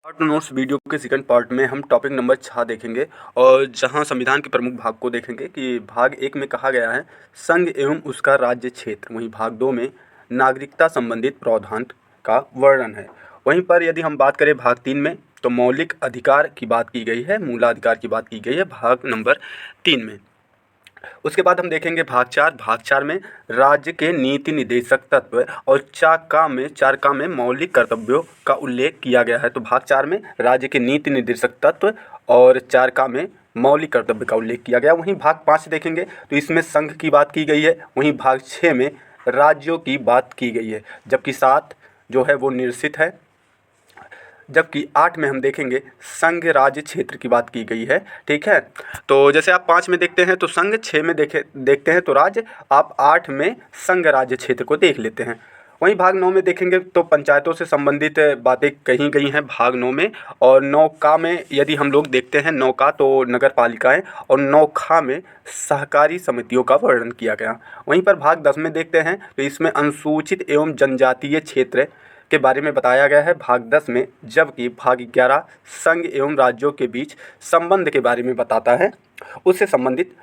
Part notes video के second part में हम टॉपिक नंबर 6 देखेंगे और जहां संविधान के प्रमुख भाग को देखेंगे कि भाग 1 में कहा गया है संघ एवं उसका राज्य क्षेत्र। वहीं भाग 2 में नागरिकता संबंधित प्रावधान का वर्णन है। वहीं पर यदि हम बात करें भाग 3 में तो मौलिक अधिकार की बात की गई है, मूलाधिकार की बात की गई है भाग नंबर 3 में। उसके बाद हम देखेंगे भाग 4। भाग 4 में राज्य के नीति निर्देशक तत्व और चार का में मौलिक कर्तव्यों का उल्लेख किया गया है। तो भाग 4 में राज्य के नीति निर्देशक तत्व और 4 का में मौलिक कर्तव्य का उल्लेख किया गया। वहीं भाग 5 देखेंगे तो इसमें संघ की बात की गई है। वहीं भाग 6 में राज्यों की बात की गई है, जबकि 7 जो है वो निरसित है। जबकि 8 में हम देखेंगे संघ राज्य क्षेत्र की बात की गई है। ठीक है, तो जैसे आप 5 में देखते हैं तो संघ, 6 में देखते हैं तो राज्य, आप 8 में संघ राज्य क्षेत्र को देख लेते हैं। वहीं भाग 9 में देखेंगे तो पंचायतों से संबंधित बातें कही गई हैं भाग 9 में। और 9 का में यदि हम लोग देखते हैं 9 का तो नगर पालिकाएँ, और 9 खा में सहकारी समितियों का वर्णन किया गया। वहीं पर भाग 10 में देखते हैं तो इसमें अनुसूचित एवं जनजातीय क्षेत्र के बारे में बताया गया है भाग 10 में। जबकि भाग 11 संघ एवं राज्यों के बीच संबंध के बारे में बताता है, उससे संबंधित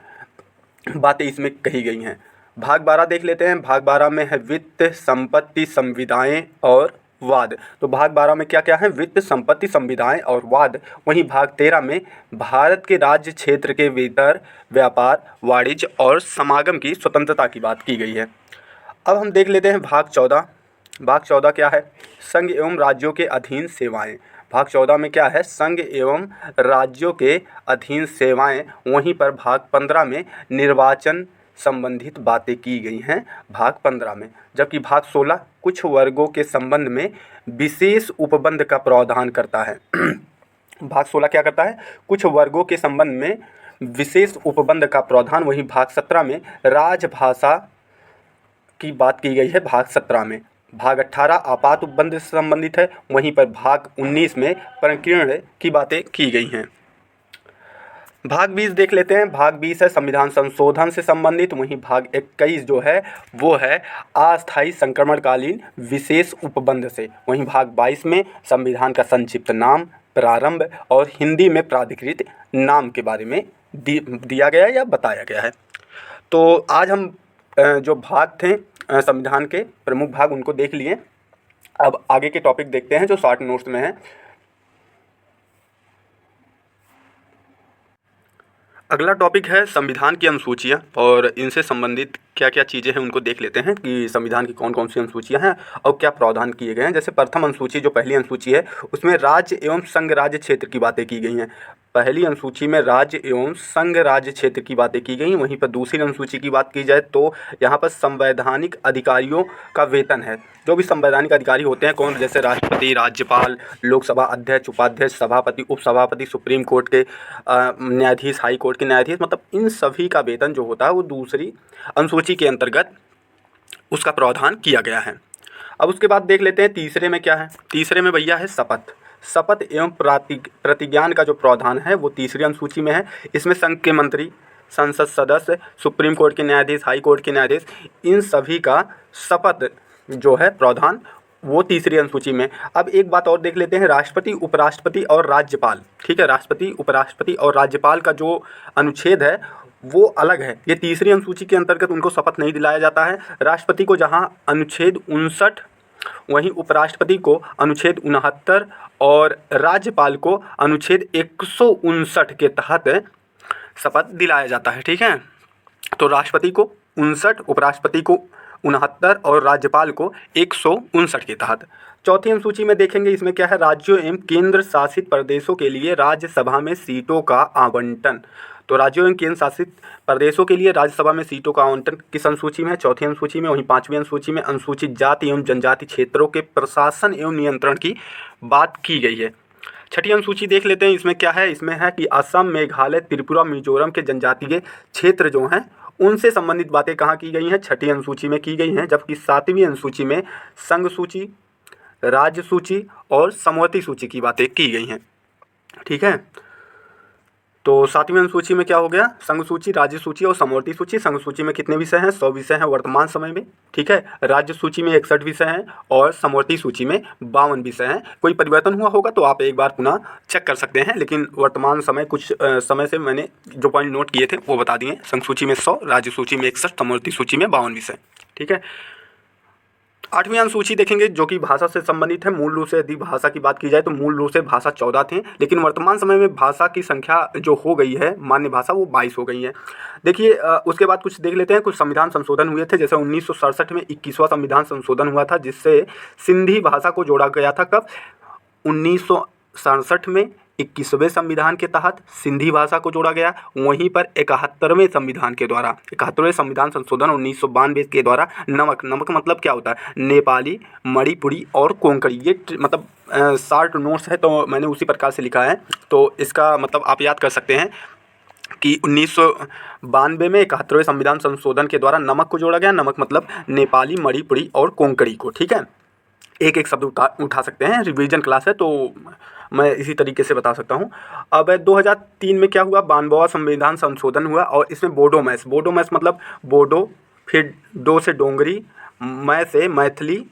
बातें इसमें कही गई हैं। भाग 12 देख लेते हैं। भाग 12 में है वित्त, संपत्ति, संविदाएं और वाद। तो भाग 12 में क्या क्या है? वित्त, संपत्ति, संविदाएं और वाद। वहीं भाग 13 में भारत के राज्य क्षेत्र के भीतर व्यापार, वाणिज्य और समागम की स्वतंत्रता की बात की गई है। अब हम देख लेते हैं भाग 14। भाग 14 क्या है? संघ एवं राज्यों के अधीन सेवाएं। भाग 14 में क्या है? संघ एवं राज्यों के अधीन सेवाएं। वहीं पर भाग 15 में निर्वाचन संबंधित बातें की गई हैं भाग 15 में। जबकि भाग 16 कुछ वर्गों के संबंध में विशेष उपबंध का प्रावधान करता है। भाग 16 क्या करता है? कुछ वर्गों के संबंध में विशेष उपबंध का प्रावधान। वहीं भाग 17 में राजभाषा की बात की गई है भाग 17 में। भाग 18 आपात उपबंध से संबंधित है। वहीं पर भाग 19 में प्रकीर्ण की बातें की गई हैं। भाग 20 देख लेते हैं। भाग 20 है संविधान संशोधन से संबंधित। वहीं भाग 21 जो है वो है अस्थायी संक्रमणकालीन विशेष उपबंध से। वहीं भाग 22 में संविधान का संक्षिप्त नाम, प्रारंभ और हिंदी में प्राधिकृत नाम के बारे में दिया गया या बताया गया है। तो आज हम जो भाग थे संविधान के प्रमुख भाग उनको देख लिए। अब आगे के टॉपिक देखते हैं जो शॉर्ट नोट्स में है। अगला टॉपिक है संविधान की अनुसूचियाँ और इनसे संबंधित क्या क्या चीज़ें हैं उनको देख लेते हैं कि संविधान की कौन कौन सी अनुसूचियाँ हैं और क्या प्रावधान किए गए हैं। जैसे प्रथम अनुसूची जो पहली अनुसूची है उसमें राज्य एवं संघ राज्य क्षेत्र की बातें की गई हैं। पहली अनुसूची में राज्य एवं संघ राज्य क्षेत्र की बातें की गई। वहीं पर दूसरी अनुसूची की बात की जाए तो यहाँ पर संवैधानिक अधिकारियों का वेतन है। जो भी संवैधानिक अधिकारी होते हैं कौन? जैसे राष्ट्रपति, राज्यपाल, लोकसभा अध्यक्ष, उपाध्यक्ष, सभापति, उपसभापति, सुप्रीम कोर्ट के न्यायाधीश, हाई कोर्ट के न्यायाधीश, मतलब इन सभी का वेतन जो होता है वो दूसरी अनुसूची के अंतर्गत उसका प्रावधान किया गया है। अब उसके बाद देख लेते हैं तीसरे में क्या है। तीसरे में भैया है शपथ एवं प्रतिज्ञान का जो प्रावधान है वो तीसरी अनुसूची में है। इसमें संघ के मंत्री, संसद सदस्य, सुप्रीम कोर्ट के न्यायाधीश, हाई कोर्ट के न्यायाधीश, इन सभी का शपथ जो है प्रावधान वो तीसरी अनुसूची में। अब एक बात और देख लेते हैं, राष्ट्रपति, उपराष्ट्रपति और राज्यपाल। ठीक है, राष्ट्रपति, उपराष्ट्रपति और राज्यपाल का जो अनुच्छेद है वो अलग है। ये तीसरी अनुसूची के अंतर्गत उनको शपथ नहीं दिलाया जाता है। राष्ट्रपति को जहाँ अनुच्छेद 59, वहीं उपराष्ट्रपति को अनुच्छेद 69 और राज्यपाल को अनुच्छेद 159 के तहत शपथ दिलाया जाता है। ठीक है, तो राष्ट्रपति को 59, उपराष्ट्रपति को 69 और राज्यपाल को 159 के तहत। चौथी अनुसूची में देखेंगे इसमें क्या है? राज्यों एवं केंद्र शासित प्रदेशों के लिए राज्यसभा में सीटों का आवंटन। तो राज्यों एवं केंद्र शासित प्रदेशों के लिए राज्यसभा में सीटों का आवंटन किस अनुसूची में है? चौथी अनुसूची में। वहीं पांचवी अनुसूची में अनुसूचित जाति एवं जनजाति क्षेत्रों के प्रशासन एवं नियंत्रण की बात की गई है। छठी अनुसूची देख लेते हैं। इसमें क्या है? इसमें है कि असम, मेघालय, त्रिपुरा, मिजोरम के जनजातीय क्षेत्र जो हैं उनसे संबंधित बातें कहाँ की गई हैं? छठी अनुसूची में की गई हैं। जबकि सातवीं अनुसूची में संघ सूची, राज्य सूची और समवर्ती सूची की बातें की गई हैं। ठीक है, तो 7वीं अनुसूची में क्या हो गया, संघ सूची, राज्य सूची और समवर्ती सूची। संघ सूची में कितने विषय हैं, 100 विषय हैं वर्तमान समय में, ठीक है। राज्य सूची में 61 विषय हैं और समवर्ती सूची में 52 विषय हैं। कोई परिवर्तन हुआ होगा तो आप एक बार पुनः चेक कर सकते हैं, लेकिन वर्तमान समय कुछ समय से मैंने जो पॉइंट नोट किए थे वो बता दिए। संघ सूची में 100, राज्य सूची में 61, समवर्ती सूची में 52 विषय, ठीक है। 8वीं अनुसूची देखेंगे जो कि भाषा से संबंधित है। मूल रूप से यदि भाषा की बात की जाए तो मूल रूप से भाषा 14 थे, लेकिन वर्तमान समय में भाषा की संख्या जो हो गई है मान्य भाषा वो 22 हो गई है। देखिए उसके बाद कुछ देख लेते हैं, कुछ संविधान संशोधन हुए थे। जैसे 1967 में 21वां संविधान संशोधन हुआ था, जिससे सिंधी भाषा को जोड़ा गया था। कब, 1967 में 21वें संविधान के तहत सिंधी भाषा को जोड़ा गया। वहीं पर 71वें संविधान के द्वारा, 71वें संविधान संशोधन 1992 के द्वारा नमक मतलब क्या होता है, नेपाली, मणिपुरी और कोंकणी, ये मतलब शॉर्ट नोट्स है तो मैंने उसी प्रकार से लिखा है। तो इसका मतलब आप याद कर सकते हैं कि 1992 में 71वें संविधान संशोधन के द्वारा नमक को जोड़ा गया। नमक मतलब नेपाली, मणिपुरी और कोंकणी को, ठीक है। एक एक शब्द उठा सकते हैं, रिवीजन क्लास है तो मैं इसी तरीके से बता सकता हूँ। अब 2003 में क्या हुआ, 92वां संविधान संशोधन हुआ और इसमें बोडो मैस मतलब बोडो, फिर डो से डोंगरी, मै से मैथिली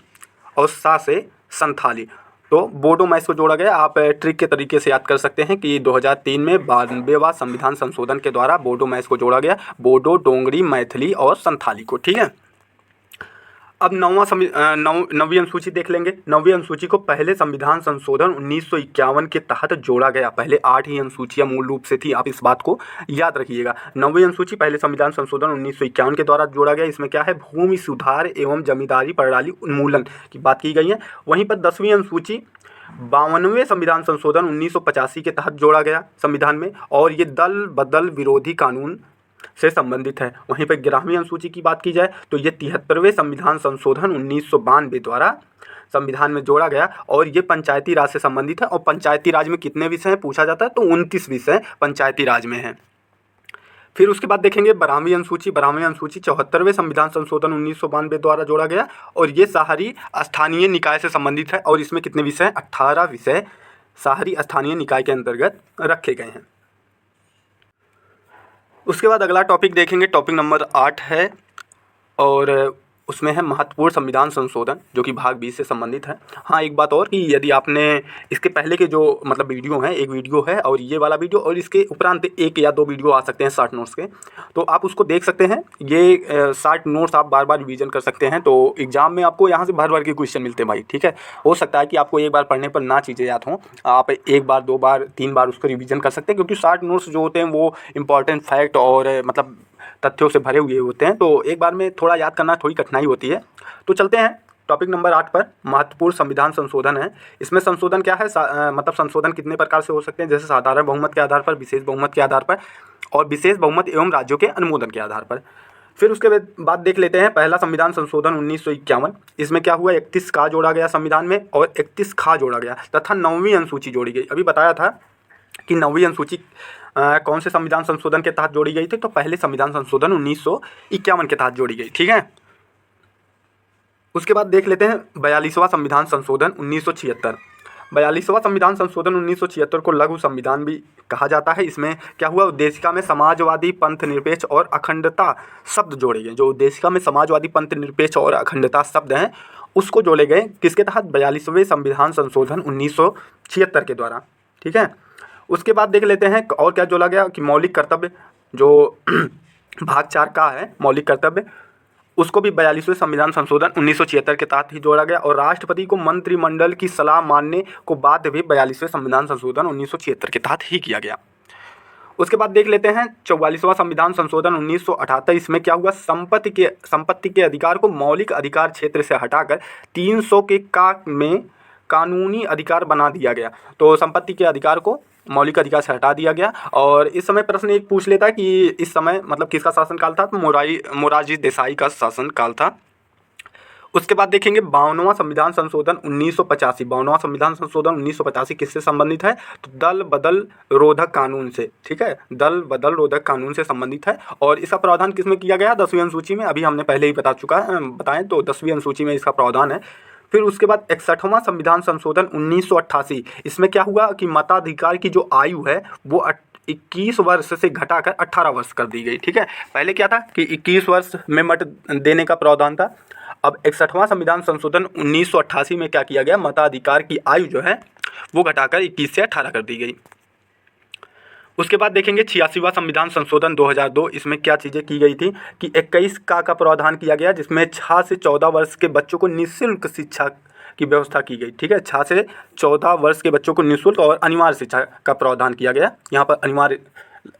और सा से संथाली, तो बोडो मैस को जोड़ा गया। आप ट्रिक के तरीके से याद कर सकते हैं कि 2003 में 92वां संविधान संशोधन के द्वारा बोडो मैस को जोड़ा गया, बोडो, डोंगरी, मैथिली और संथाली को, ठीक है। अब नौवीं अनुसूची देख लेंगे। 9वीं अनुसूची को पहले संविधान संशोधन 1951 के तहत जोड़ा गया। पहले 8 ही अनुसूचियाँ मूल रूप से थी, आप इस बात को याद रखिएगा। 9वीं अनुसूची पहले संविधान संशोधन 1951 के द्वारा जोड़ा गया। इसमें क्या है, भूमि सुधार एवं जमींदारी प्रणाली उन्मूलन की बात की गई है। वहीं पर 10वीं अनुसूची 52वें संविधान संशोधन 1985 के तहत जोड़ा गया संविधान में, और ये दल बदल विरोधी कानून से संबंधित है। वहीं पर 11वीं अनुसूची की बात की जाए तो ये 73वें संविधान संशोधन 1992 द्वारा संविधान में जोड़ा गया और ये पंचायती राज से संबंधित है। और पंचायती राज में कितने विषय हैं पूछा जाता है तो 29 विषय पंचायती राज में हैं। फिर उसके बाद देखेंगे 12वीं अनुसूची। 12वीं अनुसूची 74वें संविधान संशोधन 1992 द्वारा जोड़ा गया और ये शहरी स्थानीय निकाय से संबंधित है और इसमें कितने विषय हैं, 18 विषय शहरी स्थानीय निकाय के अंतर्गत रखे गए हैं। उसके बाद अगला टॉपिक देखेंगे, टॉपिक नंबर 8 है और उसमें है महत्वपूर्ण संविधान संशोधन, जो कि भाग 20 से संबंधित है। हाँ, एक बात और कि यदि आपने इसके पहले के जो मतलब वीडियो हैं, एक वीडियो है और ये वाला वीडियो और इसके उपरांत 1 या 2 वीडियो आ सकते हैं शॉर्ट नोट्स के, तो आप उसको देख सकते हैं। ये शॉर्ट नोट्स आप बार बार रिवीजन कर सकते हैं, तो एग्जाम में आपको यहाँ से भर भर के क्वेश्चन मिलते हैं भाई, ठीक है। हो सकता है कि आपको एक बार पढ़ने पर ना चीज़ें याद हों, आप 1 बार 2 बार 3 बार उसको रिवीजन कर सकते हैं, क्योंकि शॉर्ट नोट्स जो होते हैं वो इंपॉर्टेंट फैक्ट और मतलब तथ्यों से भरे हुए होते हैं, तो एक बार में थोड़ा याद करना थोड़ी कठिनाई होती है। तो चलते हैं टॉपिक नंबर 8 पर। महत्वपूर्ण संविधान संशोधन है। इसमें संशोधन क्या है, मतलब संशोधन कितने प्रकार से हो सकते हैं, जैसे साधारण बहुमत के आधार पर, विशेष बहुमत के आधार पर और विशेष बहुमत एवं राज्यों के अनुमोदन के आधार पर। फिर उसके बाद देख लेते हैं पहला संविधान संशोधन 1951। इसमें क्या हुआ, 31 का जोड़ा गया संविधान में और 31 खा जोड़ा गया तथा 9वीं अनुसूची जोड़ी गई। अभी बताया था कि 9वीं अनुसूची कौन से संविधान संशोधन के तहत जोड़ी गई थी, तो पहले संविधान संशोधन 1951 के तहत जोड़ी गई, ठीक है। उसके बाद देख लेते हैं 42वां संविधान संशोधन 1976। 42वां संविधान संशोधन 1976 को लघु संविधान भी कहा जाता है। इसमें क्या हुआ, उद्देशिका में समाजवादी, पंथ निरपेक्ष और अखंडता शब्द जोड़े गए। जो उद्देशिका में समाजवादी, पंथ निरपेक्ष और अखंडता शब्द हैं उसको जोड़े गए किसके तहत, 42वें संविधान संशोधन 1976 के द्वारा, ठीक है। उसके बाद देख लेते हैं और क्या जोड़ा गया कि मौलिक कर्तव्य, जो भाग 4 का है मौलिक कर्तव्य, उसको भी 42वें संविधान संशोधन 1976 के तहत ही जोड़ा गया और राष्ट्रपति को मंत्रिमंडल की सलाह मानने को बाध्य भी 42वें संविधान संशोधन 1976 के तहत ही किया गया। उसके बाद देख लेते हैं 44वां संविधान संशोधन 1978। इसमें क्या हुआ, संपत्ति के अधिकार को मौलिक अधिकार क्षेत्र से हटाकर 300 के का में कानूनी अधिकार बना दिया गया। तो संपत्ति के अधिकार को मौलिक अधिकार से हटा दिया गया। और इस समय प्रश्न एक पूछ लेता है कि इस समय मतलब किसका शासनकाल था, तो मोरारजी देसाई का शासनकाल था। उसके बाद देखेंगे 52वां संविधान संशोधन 1985। 52वां संविधान संशोधन 1985 किससे संबंधित है, तो दल बदल रोधक कानून से, ठीक है, दल बदल रोधक कानून से संबंधित है। और इसका प्रावधान किसमें किया गया, 10वीं अनुसूची में। अभी हमने पहले ही बताएं तो 10वीं अनुसूची में इसका प्रावधान है। फिर उसके बाद 61वां संविधान संशोधन 1988। इसमें क्या हुआ कि मताधिकार की जो आयु है वो 21 वर्ष से घटाकर 18 वर्ष कर दी गई। ठीक है, पहले क्या था कि 21 वर्ष में मत देने का प्रावधान था। अब 61वां संविधान संशोधन 1988 में क्या किया गया, मताधिकार की आयु जो है वो घटाकर 21 से 18 कर दी गई। उसके बाद देखेंगे 86वां संविधान संशोधन 2002, इसमें क्या चीज़ें की गई थी कि 21 का प्रावधान किया गया, जिसमें 6 से 14 वर्ष के बच्चों को निःशुल्क शिक्षा की व्यवस्था की गई। ठीक है, 6 से 14 वर्ष के बच्चों को निःशुल्क और अनिवार्य शिक्षा का प्रावधान किया गया। यहाँ पर अनिवार्य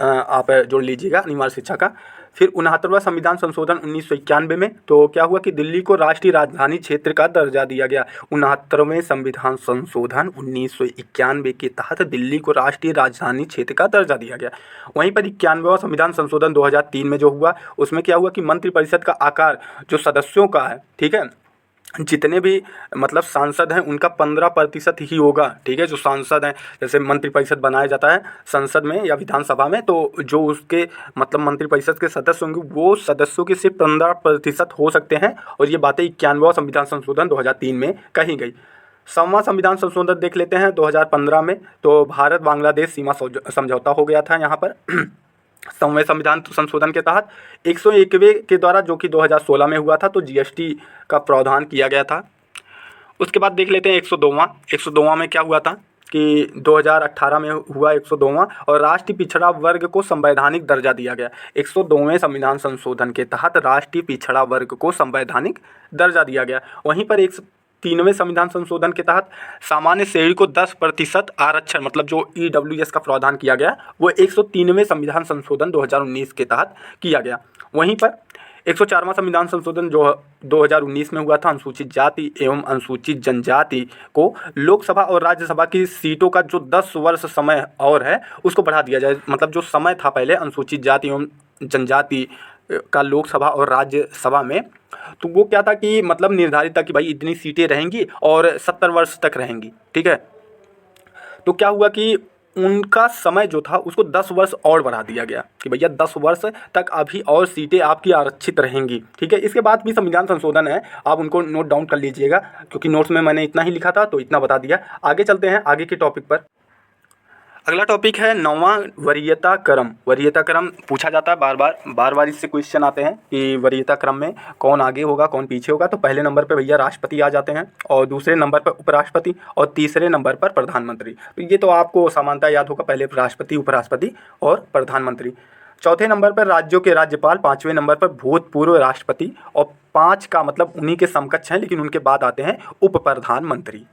आप जोड़ लीजिएगा, अनिवार्य शिक्षा का। फिर 69वां संविधान संशोधन 1991 में तो क्या हुआ कि दिल्ली को राष्ट्रीय राजधानी क्षेत्र का दर्जा दिया गया। 69वें संविधान संशोधन 1991 के तहत दिल्ली को राष्ट्रीय राजधानी क्षेत्र का दर्जा दिया गया। वहीं पर 91वां संविधान संशोधन 2003 में जो हुआ, उसमें क्या हुआ कि मंत्रिपरिषद का आकार जो सदस्यों का है, ठीक है, जितने भी मतलब सांसद हैं उनका 15% ही होगा। ठीक है, जो सांसद हैं, जैसे मंत्रिपरिषद बनाया जाता है संसद में या विधानसभा में, तो जो उसके मतलब मंत्रिपरिषद के सदस्य होंगे वो सदस्यों के सिर्फ 15% हो सकते हैं। और ये बातें 91वां संविधान संशोधन 2003 में कही गई। 100वां संविधान संशोधन देख लेते हैं 2015 में, तो भारत बांग्लादेश सीमा समझौता हो गया था। यहाँ पर 100वें संविधान संशोधन के तहत 101वें के द्वारा, जो कि 2016 में हुआ था, तो जीएसटी का प्रावधान किया गया था। उसके बाद देख लेते हैं 102वां में क्या हुआ था कि 2018 में हुआ 102वां, और राष्ट्रीय पिछड़ा वर्ग को संवैधानिक दर्जा दिया गया। 102वें संविधान संशोधन के तहत राष्ट्रीय पिछड़ा वर्ग को संवैधानिक दर्जा दिया गया। वहीं पर 103वें संविधान संशोधन के तहत सामान्य श्रेणी को 10% आरक्षण, मतलब जो EWS का प्रावधान किया गया, वो 103वें संविधान संशोधन 2019 के तहत किया गया। वहीं पर 104वां संविधान संशोधन जो 2019 में हुआ था, अनुसूचित जाति एवं अनुसूचित जनजाति को लोकसभा और राज्यसभा की सीटों का जो 10 वर्ष समय और है उसको बढ़ा दिया जाए। मतलब जो समय था पहले अनुसूचित जाति एवं जनजाति का लोकसभा और राज्यसभा में, तो वो क्या था कि मतलब निर्धारित था कि भाई इतनी सीटें रहेंगी और 70 वर्ष तक रहेंगी। ठीक है, तो क्या हुआ कि उनका समय जो था उसको 10 वर्ष और बढ़ा दिया गया कि भैया 10 वर्ष तक अभी और सीटें आपकी आरक्षित रहेंगी। ठीक है, इसके बाद भी संविधान संशोधन है, आप उनको नोट डाउन कर लीजिएगा, क्योंकि नोट्स में मैंने इतना ही लिखा था तो इतना बता दिया। आगे चलते हैं आगे के टॉपिक पर। अगला टॉपिक है 9वां वरीयता क्रम। वरीयता क्रम पूछा जाता है बार बार इससे क्वेश्चन आते हैं कि वरीयता क्रम में कौन आगे होगा कौन पीछे होगा। तो पहले नंबर पे भैया राष्ट्रपति आ जाते हैं, और दूसरे नंबर पर उपराष्ट्रपति, और तीसरे नंबर पर प्रधानमंत्री। तो ये तो आपको समानता याद होगा, पहले राष्ट्रपति, उपराष्ट्रपति और प्रधानमंत्री। चौथे नंबर पर राज्यों के राज्यपाल, 5वें नंबर पर भूतपूर्व राष्ट्रपति, और 5 का मतलब उन्हीं के समकक्ष हैं लेकिन उनके बाद आते हैं उप प्रधानमंत्री।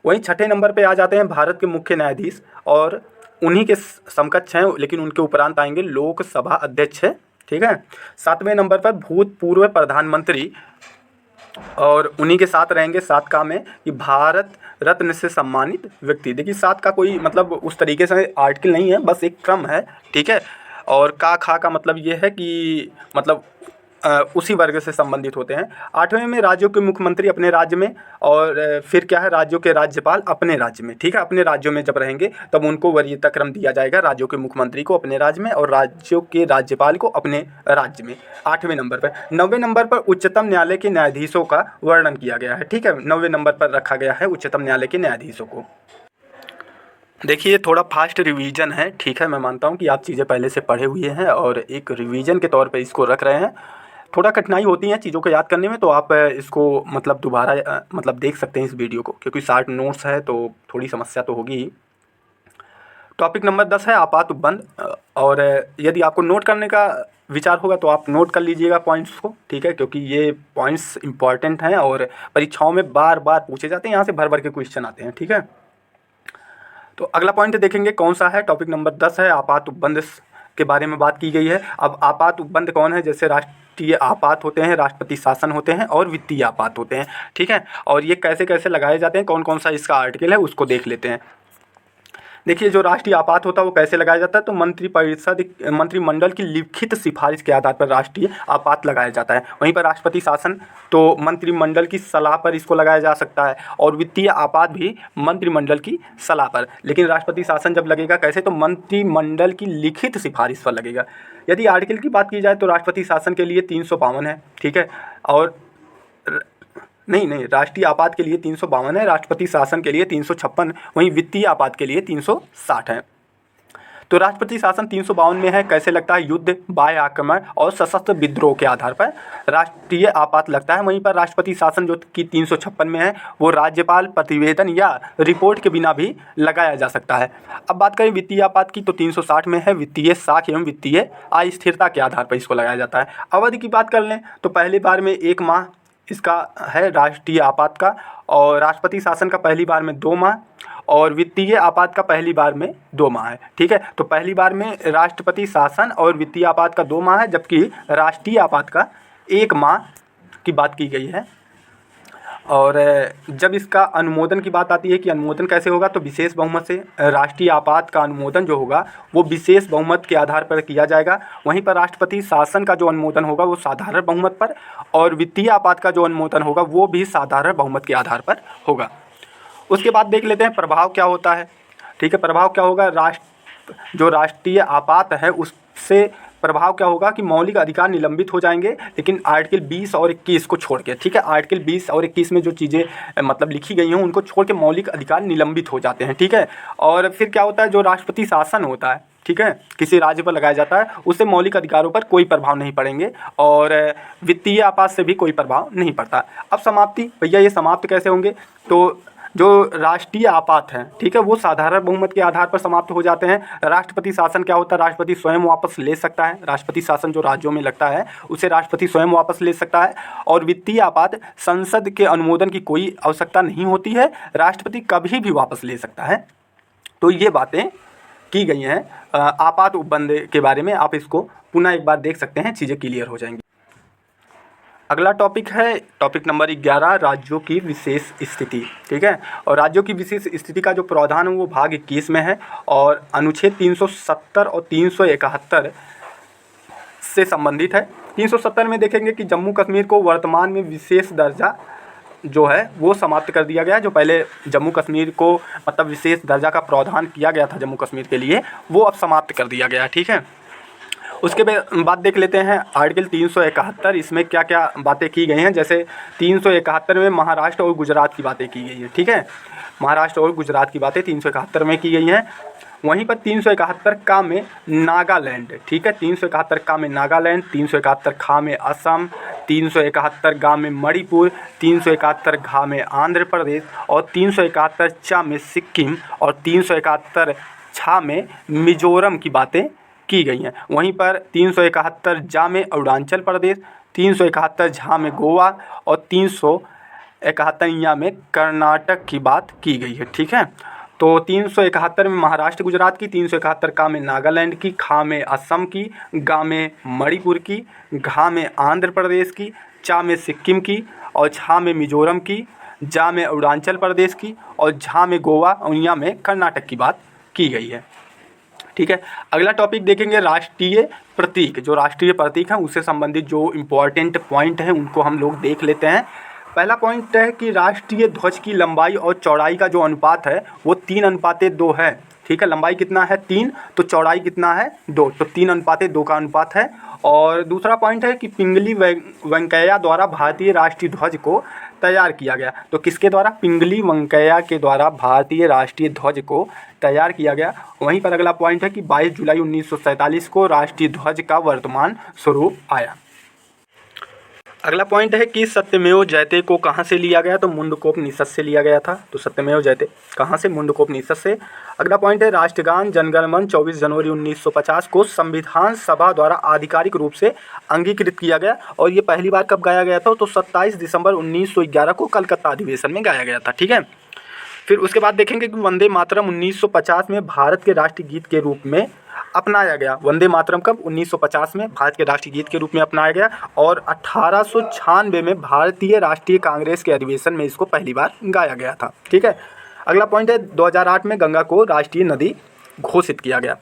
वहीं छठे नंबर पर आ जाते हैं भारत के मुख्य न्यायाधीश, और उन्हीं के समकक्ष हैं लेकिन उनके उपरांत आएंगे लोकसभा अध्यक्ष है। ठीक है, 7वें नंबर पर भूतपूर्व प्रधानमंत्री, और उन्हीं के साथ रहेंगे 7 का में कि भारत रत्न से सम्मानित व्यक्ति। देखिए 7 का कोई मतलब उस तरीके से आर्टिकल नहीं है, बस एक क्रम है। ठीक है, और का खा का मतलब ये है कि मतलब उसी वर्ग से संबंधित होते हैं। 8वें में राज्यों के मुख्यमंत्री अपने राज्य में, और फिर क्या है राज्यों के राज्यपाल अपने राज्य में। ठीक है, अपने राज्यों में जब रहेंगे तब उनको वरीयता क्रम दिया जाएगा, राज्यों के मुख्यमंत्री को अपने राज्य में और राज्यों के राज्यपाल को अपने राज्य में। 8वें नंबर पर। 9वें नंबर पर उच्चतम न्यायालय के न्यायाधीशों का वर्णन किया गया है। ठीक है, 9वें नंबर पर रखा गया है उच्चतम न्यायालय के न्यायाधीशों को। देखिए थोड़ा फास्ट रिवीजन है। ठीक है, मैं मानता हूँ कि आप चीज़ें पहले से पढ़े हुए हैं और एक रिवीजन के तौर पे इसको रख रहे हैं। थोड़ा कठिनाई होती है चीज़ों को याद करने में, तो आप इसको मतलब दोबारा मतलब देख सकते हैं इस वीडियो को, क्योंकि 60 नोट्स है तो थोड़ी समस्या तो होगी ही। टॉपिक नंबर 10 है आपात उपबंध, और यदि आपको नोट करने का विचार होगा तो आप नोट कर लीजिएगा पॉइंट्स को। ठीक है, क्योंकि ये पॉइंट्स इंपॉर्टेंट हैं और परीक्षाओं में बार बार पूछे जाते हैं, यहाँ से भर भर के क्वेश्चन आते हैं। ठीक है, तो अगला पॉइंट देखेंगे कौन सा है। टॉपिक नंबर 10 है आपात उपबंध के बारे में बात की गई है। अब आपात उपबंध कौन है, जैसे राष्ट्रीय आपात होते हैं, राष्ट्रपति शासन होते हैं और वित्तीय आपात होते हैं। ठीक है, और ये कैसे कैसे लगाए जाते हैं, कौन कौन सा इसका आर्टिकल है उसको देख लेते हैं। देखिए जो राष्ट्रीय आपात होता है वो कैसे लगाया जाता है, तो मंत्रिमंडल की लिखित सिफारिश के आधार पर राष्ट्रीय आपात लगाया जाता है। वहीं पर राष्ट्रपति शासन तो मंत्रिमंडल की सलाह पर इसको लगाया जा सकता है, और वित्तीय आपात भी मंत्रिमंडल की सलाह पर। लेकिन राष्ट्रपति शासन जब लगेगा कैसे, तो मंत्रिमंडल की लिखित सिफारिश पर लगेगा। यदि आर्टिकल की बात की जाए तो राष्ट्रपति शासन के लिए 352 है। ठीक है, और नहीं, राष्ट्रीय आपात के लिए 352 है, राष्ट्रपति शासन के लिए 356, वहीं वित्तीय आपात के लिए 360 है। तो राष्ट्रपति शासन 352 में है, कैसे लगता है, युद्ध, बाह्य आक्रमण और सशस्त्र विद्रोह के आधार पर राष्ट्रीय आपात लगता है। वहीं पर राष्ट्रपति शासन जो कि 356 में है वो राज्यपाल प्रतिवेदन या रिपोर्ट के बिना भी लगाया जा सकता है। अब बात करें वित्तीय आपात की तो 360 में है, वित्तीय साख एवं वित्तीय अस्थिरता के आधार पर इसको लगाया जाता है। अवधि की बात कर लें तो पहली बार में 1 माह इसका है राष्ट्रीय आपात का, और राष्ट्रपति शासन का पहली बार में 2 माह और वित्तीय आपात का पहली बार में 2 माह है। ठीक है, तो पहली बार में राष्ट्रपति शासन और वित्तीय आपात का 2 माह है, जबकि राष्ट्रीय आपात का 1 माह की बात की गई है। और जब इसका अनुमोदन की बात आती है कि अनुमोदन कैसे होगा, तो विशेष बहुमत से राष्ट्रीय आपात का अनुमोदन जो होगा वो विशेष बहुमत के आधार पर किया जाएगा। वहीं पर राष्ट्रपति शासन का जो अनुमोदन होगा वो साधारण बहुमत पर, और वित्तीय आपात का जो अनुमोदन होगा वो भी साधारण बहुमत के आधार पर होगा। उसके बाद देख लेते हैं प्रभाव क्या होता है। ठीक है, प्रभाव क्या होगा, जो राष्ट्रीय आपात है उससे प्रभाव क्या होगा कि मौलिक अधिकार निलंबित हो जाएंगे, लेकिन आर्टिकल 20 और 21 को छोड़ के। ठीक है, आर्टिकल 20 और 21 में जो चीज़ें मतलब लिखी गई हैं उनको छोड़ के मौलिक अधिकार निलंबित हो जाते हैं। ठीक है, और फिर क्या होता है, जो राष्ट्रपति शासन होता है, ठीक है, किसी राज्य पर लगाया जाता है, उससे मौलिक अधिकारों पर कोई प्रभाव नहीं पड़ेंगे और वित्तीय आपात से भी कोई प्रभाव नहीं पड़ता। अब समाप्ति, भैया ये समाप्त कैसे होंगे, तो जो राष्ट्रीय आपात हैं, ठीक है, वो साधारण बहुमत के आधार पर समाप्त हो जाते हैं। राष्ट्रपति शासन क्या होता है, राष्ट्रपति स्वयं वापस ले सकता है। राष्ट्रपति शासन जो राज्यों में लगता है उसे राष्ट्रपति स्वयं वापस ले सकता है। और वित्तीय आपात संसद के अनुमोदन की कोई आवश्यकता नहीं होती है, राष्ट्रपति कभी भी वापस ले सकता है। तो ये बातें की गई हैं आपात उपबंध के बारे में, आप इसको पुनः एक बार देख सकते हैं, चीज़ें क्लियर हो जाएंगी। अगला टॉपिक है टॉपिक नंबर 11, राज्यों की विशेष स्थिति। ठीक है, और राज्यों की विशेष स्थिति का जो प्रावधान है वो भाग 21 में है और अनुच्छेद 370 और 371 से संबंधित है। 370 में देखेंगे कि जम्मू कश्मीर को वर्तमान में विशेष दर्जा जो है वो समाप्त कर दिया गया है। जो पहले जम्मू कश्मीर को मतलब विशेष दर्जा का प्रावधान किया गया था जम्मू कश्मीर के लिए, वो अब समाप्त कर दिया गया है। ठीक है, उसके बाद देख लेते हैं आर्टिकल 371, इसमें क्या क्या बातें की गई हैं। जैसे 371 में महाराष्ट्र और गुजरात की बातें की गई हैं। ठीक है, महाराष्ट्र और गुजरात की बातें 371 में की गई हैं। वहीं पर 371 का में नागालैंड, ठीक है, 371 का में नागालैंड, 371 खा में असम, 371 गा में मणिपुर, 371 घा में आंध्र प्रदेश और 371 चा में सिक्किम और 371 छा में मिजोरम की बातें की गई हैं। वहीं पर 371 जा में अरुणाचल प्रदेश, 371 झा में गोवा और 371 या में कर्नाटक की बात की गई है। ठीक है, तो 371 में महाराष्ट्र गुजरात की, 371 का में नागालैंड की, खा में असम की, गा में मणिपुर की, घा में आंध्र प्रदेश की, चा में सिक्किम की और झा में मिजोरम की, जा में अरुणाचल प्रदेश की और झा में गोवा और या में कर्नाटक की बात की गई है। ठीक है, अगला टॉपिक देखेंगे राष्ट्रीय प्रतीक। जो राष्ट्रीय प्रतीक हैं उससे संबंधित जो इम्पोर्टेंट पॉइंट हैं उनको हम लोग देख लेते हैं। पहला पॉइंट है कि राष्ट्रीय ध्वज की लंबाई और चौड़ाई का जो अनुपात है वो 3:2 है। ठीक है, लंबाई कितना है 3, तो चौड़ाई कितना है 2, तो 3:2 का अनुपात है। और दूसरा पॉइंट है कि पिंगली वेंकैया द्वारा भारतीय राष्ट्रीय ध्वज को तैयार किया गया। तो किसके द्वारा, पिंगली वेंकैया के द्वारा भारतीय राष्ट्रीय ध्वज को तैयार किया गया। वहीं पर अगला पॉइंट है कि 22 जुलाई 1947 को राष्ट्रीय ध्वज का वर्तमान स्वरूप आया। अगला पॉइंट है कि सत्यमेव जयते को कहाँ से लिया गया, तो मुंडकोपनिषद से लिया गया था। तो सत्यमेव जयते कहाँ से, मुंडकोपनिषद से। अगला पॉइंट है राष्ट्रगान जनगण मन 24 जनवरी 1950 को संविधान सभा द्वारा आधिकारिक रूप से अंगीकृत किया गया। और ये पहली बार कब गाया गया था, तो 27 दिसंबर 1911 को कलकत्ता अधिवेशन में गाया गया था। ठीक है, फिर उसके बाद देखेंगे कि वंदे मातरम 1950 में भारत के राष्ट्रीय गीत के रूप में अपनाया गया। वंदे मातरम कब, 1950 में भारत के राष्ट्रीय गीत के रूप में अपनाया गया। और 1896 में भारतीय राष्ट्रीय कांग्रेस के अधिवेशन में इसको पहली बार गाया गया था। ठीक है, अगला पॉइंट है 2008 में गंगा को राष्ट्रीय नदी घोषित किया गया।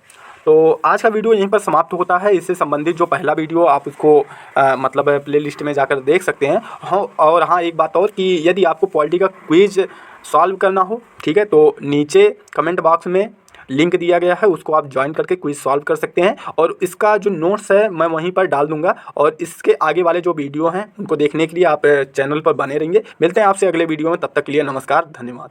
तो आज का वीडियो यहीं पर समाप्त होता है। इससे संबंधित जो पहला वीडियो आप उसको मतलब प्ले लिस्ट में जाकर देख सकते हैं। हाँ, और हाँ एक बात और कि यदि आपको पॉलिटी का क्विज सॉल्व करना हो, ठीक है, तो नीचे कमेंट बॉक्स में लिंक दिया गया है, उसको आप ज्वाइन करके क्विज सॉल्व कर सकते हैं। और इसका जो नोट्स है मैं वहीं पर डाल दूंगा। और इसके आगे वाले जो वीडियो हैं उनको देखने के लिए आप चैनल पर बने रहेंगे। मिलते हैं आपसे अगले वीडियो में, तब तक के लिए नमस्कार, धन्यवाद।